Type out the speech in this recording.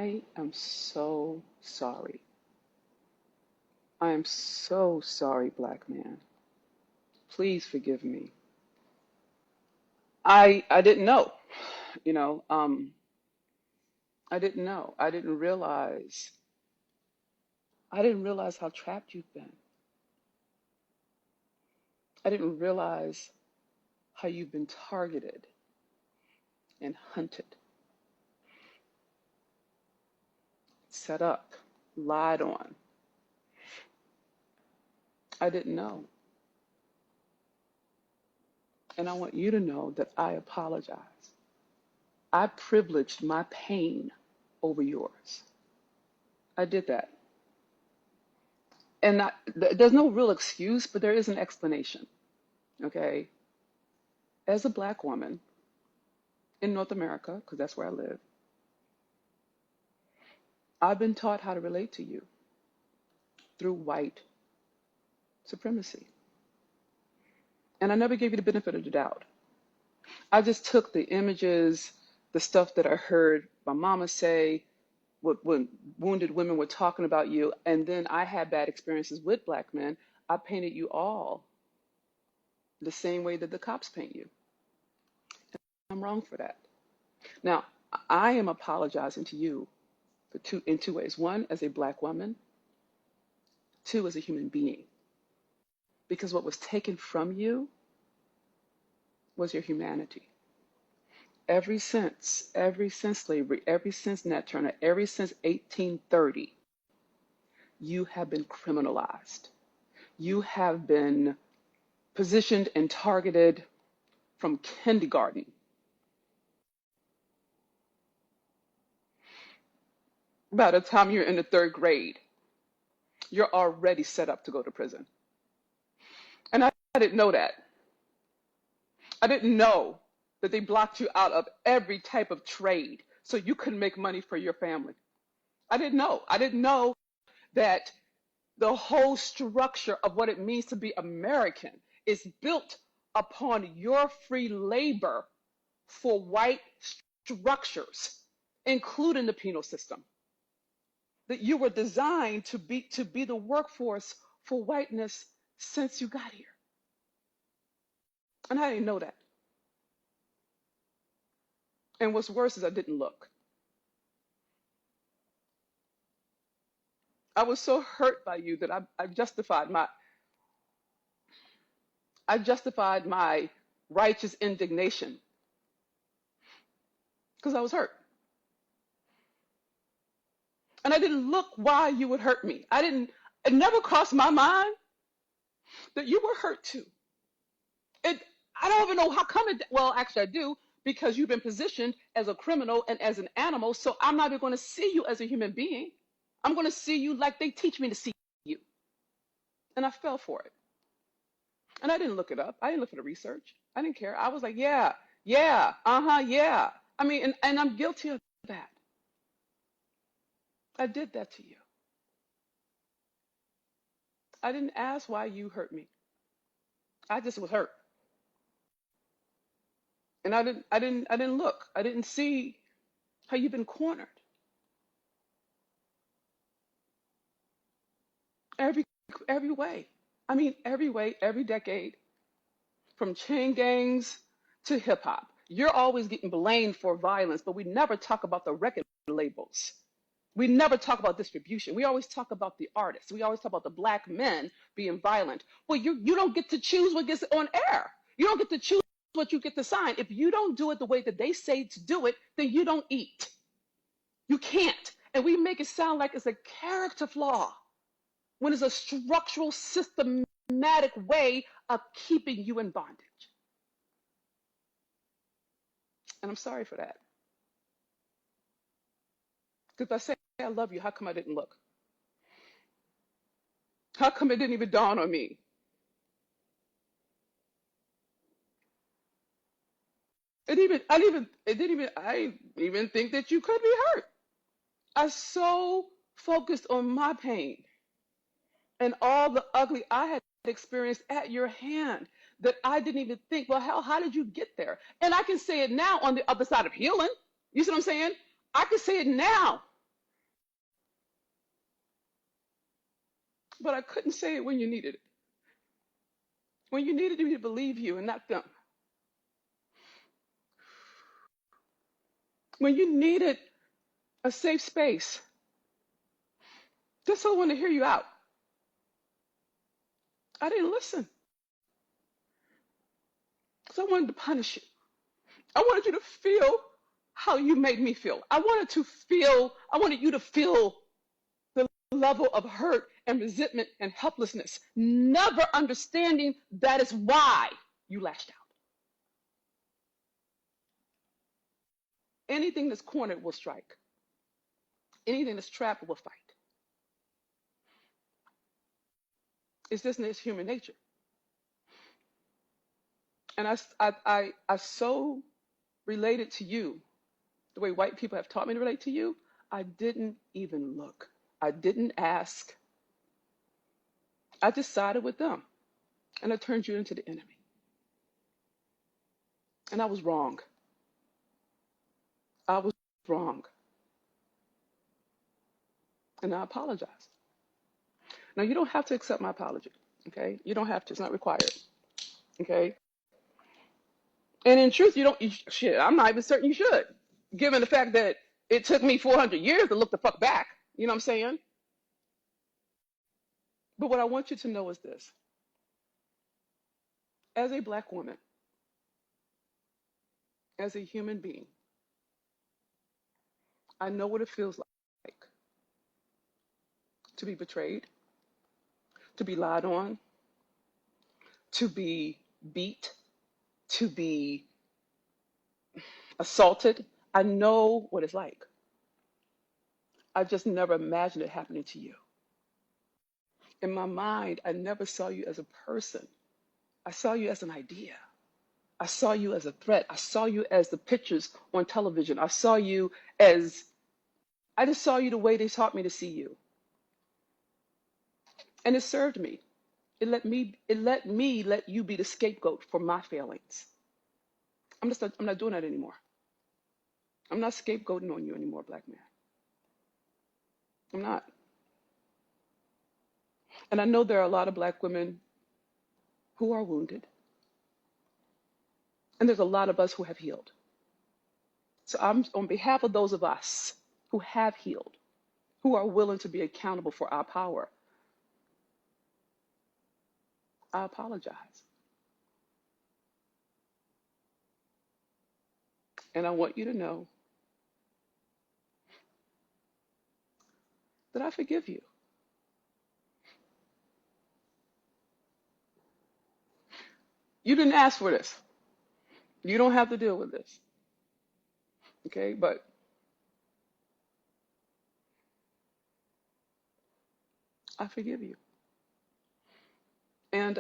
I am so sorry. I am so sorry, black man. Please forgive me. I didn't know, you know, I didn't know. I didn't realize how trapped you've been. I didn't realize how you've been targeted and hunted, set up, lied on. I didn't know. And I want you to know that I apologize. I privileged my pain over yours. I did that. And there's no real excuse, but there is an explanation. Okay? As a black woman in North America, because that's where I live, I've been taught how to relate to you through white supremacy. And I never gave you the benefit of the doubt. I just took the images, the stuff that I heard my mama say, when wounded women were talking about you, and then I had bad experiences with black men. I painted you all the same way that the cops paint you. I'm wrong for that. Now, I am apologizing to you in two ways. One, as a black woman. Two, as a human being. Because what was taken from you was your humanity. Ever since slavery, ever since Nat Turner, ever since 1830, you have been criminalized. You have been positioned and targeted from kindergarten. By the time you're in the third grade, you're already set up to go to prison. And I didn't know that. I didn't know that they blocked you out of every type of trade so you couldn't make money for your family. I didn't know. I didn't know that the whole structure of what it means to be American is built upon your free labor for white structures, including the penal system. That you were designed to be the workforce for whiteness since you got here. And I didn't know that. And what's worse is I didn't look. I was so hurt by you that I justified my righteous indignation because I was hurt. And I didn't look why you would hurt me. It never crossed my mind that you were hurt too. I don't even know how come well, actually I do, because you've been positioned as a criminal and as an animal, so I'm not even going to see you as a human being. I'm going to see you like they teach me to see you. And I fell for it. And I didn't look it up. I didn't look for the research. I didn't care. I was like, yeah, yeah. I mean, and I'm guilty of that. I did that to you. I didn't ask why you hurt me. I just was hurt. And I didn't look. I didn't see how you've been cornered. Every every way. I mean, every way, every decade, from chain gangs to hip hop. You're always getting blamed for violence, but we never talk about the record labels. We never talk about distribution. We always talk about the artists. We always talk about the black men being violent. Well, you don't get to choose what gets on air. You don't get to choose what you get to sign. If you don't do it the way that they say to do it, then you don't eat. You can't. And we make it sound like it's a character flaw when it's a structural, systematic way of keeping you in bondage. And I'm sorry for that. Because if I say I love you, how come I didn't look? How come it didn't even dawn on me? I didn't even think that you could be hurt. I so focused on my pain and all the ugly I had experienced at your hand that I didn't even think, well, hell, how did you get there? And I can say it now on the other side of healing. You see what I'm saying? I can say it now. But I couldn't say it when you needed it. When you needed me to believe you and not them. When you needed a safe space, just someone to hear you out. I didn't listen because I wanted to punish you. I wanted you to feel how you made me feel. I wanted you to feel the level of hurt and resentment and helplessness, never understanding that is why you lashed out. Anything that's cornered will strike. Anything that's trapped will fight. It's just it's human nature. And I so related to you the way white people have taught me to relate to you. I didn't even look. I didn't ask. I just sided with them. And I turned you into the enemy. And I was wrong. I was wrong. And I apologize. Now, you don't have to accept my apology. Okay? You don't have to. It's not required. Okay? And in truth, shit, I'm not even certain you should, given the fact that it took me 400 years to look the fuck back. You know what I'm saying? But what I want you to know is this. As a black woman, as a human being, I know what it feels like to be betrayed, to be lied on, to be beat, to be assaulted. I know what it's like. I just never imagined it happening to you. In my mind, I never saw you as a person. I saw you as an idea. I saw you as a threat. I saw you as the pictures on television. I just saw you the way they taught me to see you. And it served me. It let you be the scapegoat for my failings. I'm not doing that anymore. I'm not scapegoating on you anymore, black man. I'm not. And I know there are a lot of black women who are wounded. And there's a lot of us who have healed. So I'm on behalf of those of us who have healed, who are willing to be accountable for our power. I apologize. And I want you to know that I forgive you. You didn't ask for this. You don't have to deal with this. Okay? But I forgive you. And